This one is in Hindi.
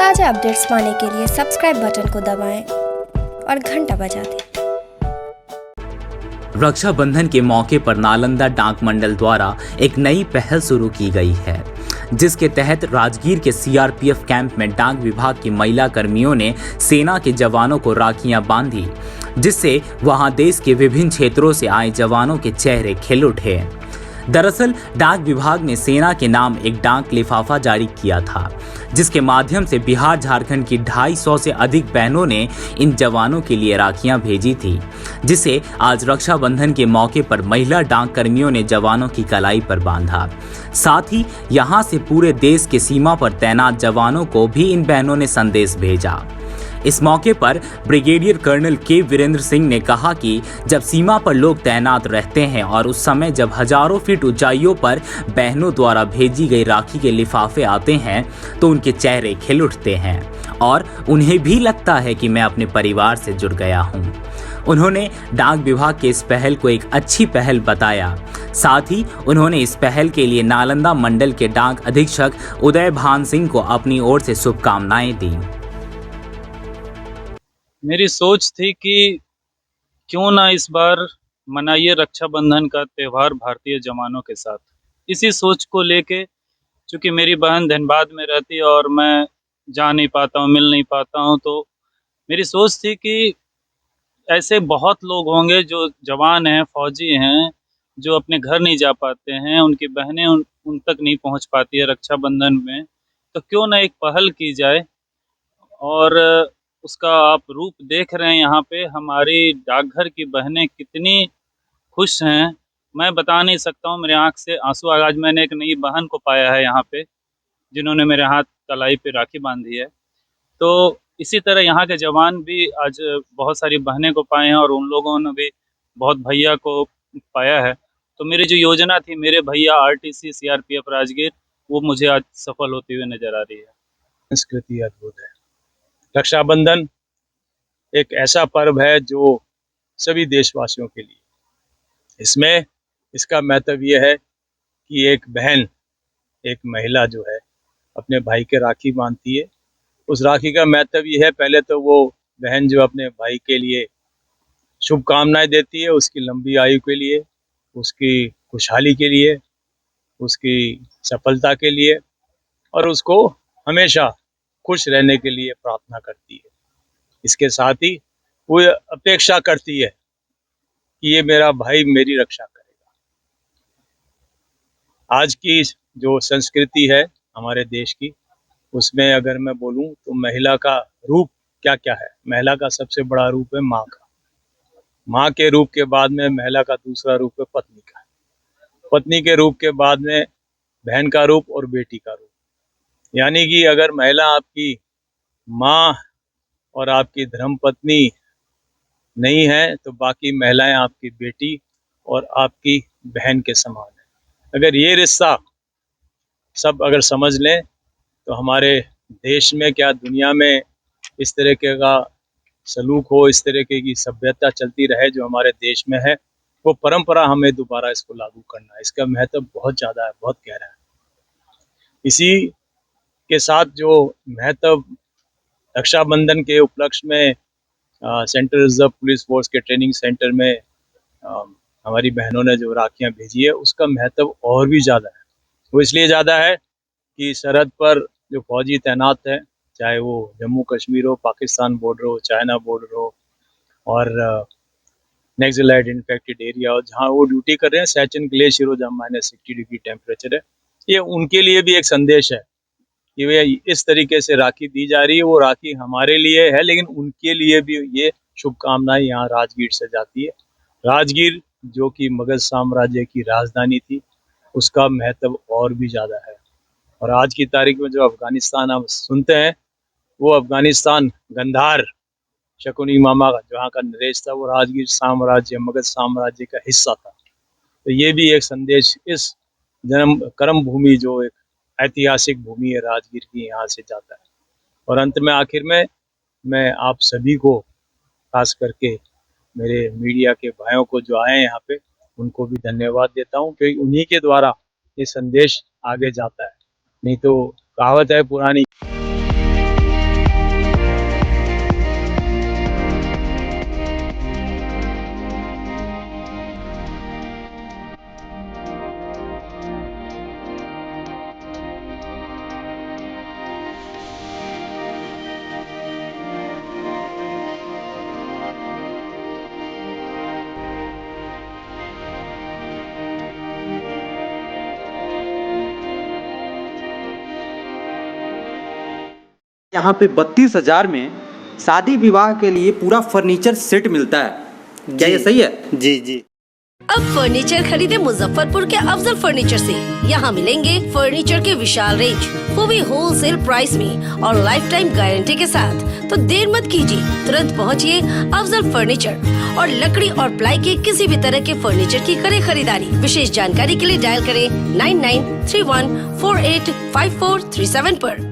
ताज़ा अपडेट्स पाने के लिए सब्सक्राइब बटन को दबाएं और घंटा बजा दें। रक्षाबंधन के मौके पर नालंदा डाक मंडल द्वारा एक नई पहल शुरू की गई है, जिसके तहत राजगीर के सीआरपीएफ कैंप में डाक विभाग की महिला कर्मियों ने सेना के जवानों को राखियां बांधी, जिससे वहां देश के विभिन्न क्षेत्रों से आए जवानों के चेहरे खिल उठे। दरअसल डाक विभाग ने सेना के नाम एक डाक लिफाफा जारी किया था, जिसके माध्यम से बिहार झारखंड की 250 से अधिक बहनों ने इन जवानों के लिए राखियां भेजी थी, जिसे आज रक्षाबंधन के मौके पर महिला डाक कर्मियों ने जवानों की कलाई पर बांधा। साथ ही यहां से पूरे देश के सीमा पर तैनात जवानों को भी इन बहनों ने संदेश भेजा। इस मौके पर ब्रिगेडियर कर्नल के वीरेंद्र सिंह ने कहा कि जब सीमा पर लोग तैनात रहते हैं और उस समय जब हजारों फीट ऊंचाइयों पर बहनों द्वारा भेजी गई राखी के लिफाफे आते हैं तो उनके चेहरे खिल उठते हैं और उन्हें भी लगता है कि मैं अपने परिवार से जुड़ गया हूं। उन्होंने डाक विभाग के इस पहल को एक अच्छी पहल बताया। साथ ही उन्होंने इस पहल के लिए नालंदा मंडल के डाक अधीक्षक उदय भान सिंह को अपनी ओर से शुभकामनाएं दी। मेरी सोच थी कि क्यों ना इस बार मनाइए रक्षाबंधन का त्यौहार भारतीय जवानों के साथ। इसी सोच को लेके, चूँकि मेरी बहन धनबाद में रहती है और मैं जा नहीं पाता हूँ, मिल नहीं पाता हूँ, तो मेरी सोच थी कि ऐसे बहुत लोग होंगे जो जवान हैं, फौजी हैं, जो अपने घर नहीं जा पाते हैं, उनकी बहनें उन तक नहीं पहुँच पाती है रक्षाबंधन में, तो क्यों ना एक पहल की जाए। और उसका आप रूप देख रहे हैं यहाँ पे, हमारी डाकघर की बहनें कितनी खुश हैं, मैं बता नहीं सकता हूँ। मेरे आँख से आंसू आ गए। आज मैंने एक नई बहन को पाया है यहाँ पे, जिन्होंने मेरे हाथ कलाई पे राखी बांधी है। तो इसी तरह यहाँ के जवान भी आज बहुत सारी बहनें को पाए हैं और उन लोगों ने भी बहुत भैया को पाया है। तो मेरी जो योजना थी, मेरे भैया आरटीसी सीआरपीएफ राजगीर, वो मुझे आज सफल होती हुई नजर आ रही है। संस्कृति अद्भुत है। रक्षाबंधन एक ऐसा पर्व है जो सभी देशवासियों के लिए, इसमें इसका महत्व ये है कि एक बहन, एक महिला जो है अपने भाई के राखी बांधती है। उस राखी का महत्व ये है, पहले तो वो बहन जो अपने भाई के लिए शुभकामनाएं देती है, उसकी लंबी आयु के लिए, उसकी खुशहाली के लिए, उसकी सफलता के लिए, और उसको हमेशा खुश रहने के लिए प्रार्थना करती है। इसके साथ ही वो अपेक्षा करती है कि ये मेरा भाई मेरी रक्षा करेगा। आज की जो संस्कृति है हमारे देश की, उसमें अगर मैं बोलूं तो महिला का रूप क्या क्या है। महिला का सबसे बड़ा रूप है माँ का। माँ के रूप के बाद में महिला का दूसरा रूप है पत्नी का। पत्नी के रूप के बाद में बहन का रूप और बेटी का रूप। यानी कि अगर महिला आपकी माँ और आपकी धर्मपत्नी नहीं है तो बाकी महिलाएं आपकी बेटी और आपकी बहन के समान है। अगर ये रिश्ता सब अगर समझ लें तो हमारे देश में क्या दुनिया में इस तरीके का सलूक हो, इस तरीके की सभ्यता चलती रहे जो हमारे देश में है, वो परंपरा हमें दोबारा इसको लागू करना है। इसका महत्व बहुत ज़्यादा है, बहुत गहरा है। इसी के साथ जो महत्व रक्षाबंधन के उपलक्ष्य में सेंट्रल रिजर्व पुलिस फोर्स के ट्रेनिंग सेंटर में हमारी बहनों ने जो राखियां भेजी है, उसका महत्व और भी ज़्यादा है। वो इसलिए ज़्यादा है कि सरहद पर जो फौजी तैनात हैं, चाहे वो जम्मू कश्मीर हो, पाकिस्तान बॉर्डर हो, चाइना बॉर्डर हो, और नक्सलाइट इन्फेक्टेड एरिया हो, जहाँ वो ड्यूटी कर रहे हैं, सैचन ग्लेशियर हो जहाँ -60 डिग्री टेम्परेचर है, ये उनके लिए भी एक संदेश है कि वे इस तरीके से राखी दी जा रही है। वो राखी हमारे लिए है, लेकिन उनके लिए भी ये शुभकामनाएं यहाँ राजगीर से जाती है। राजगीर जो कि मगध साम्राज्य की राजधानी थी, उसका महत्व और भी ज़्यादा है। और आज की तारीख में जो अफगानिस्तान हम सुनते हैं, वो अफगानिस्तान गंधार शकुनी मामा जहाँ का नरेश था, वो राजगीर साम्राज्य, मगध साम्राज्य का हिस्सा था। तो ये भी एक संदेश इस जन्म कर्म भूमि, जो एक ऐतिहासिक भूमि है राजगीर की, यहाँ से जाता है। और अंत में आखिर में मैं आप सभी को, खास करके मेरे मीडिया के भाइयों को जो आए हैं यहाँ पे, उनको भी धन्यवाद देता हूँ, क्योंकि उन्हीं के द्वारा ये संदेश आगे जाता है। नहीं तो कहावत है पुरानी, यहाँ पे 32,000 में शादी विवाह के लिए पूरा फर्नीचर सेट मिलता है। क्या ये सही है? जी जी। अब फर्नीचर खरीदे मुजफ्फरपुर के अफजल फर्नीचर से। यहाँ मिलेंगे फर्नीचर के विशाल रेंज, वो भी होलसेल प्राइस में और लाइफ टाइम गारंटी के साथ। तो देर मत कीजिए, तुरंत पहुँचिए अफजल फर्नीचर और लकड़ी और प्लाई के किसी भी तरह के फर्नीचर की करें खरीदारी। विशेष जानकारी के लिए डायल करें 9931485437 पर।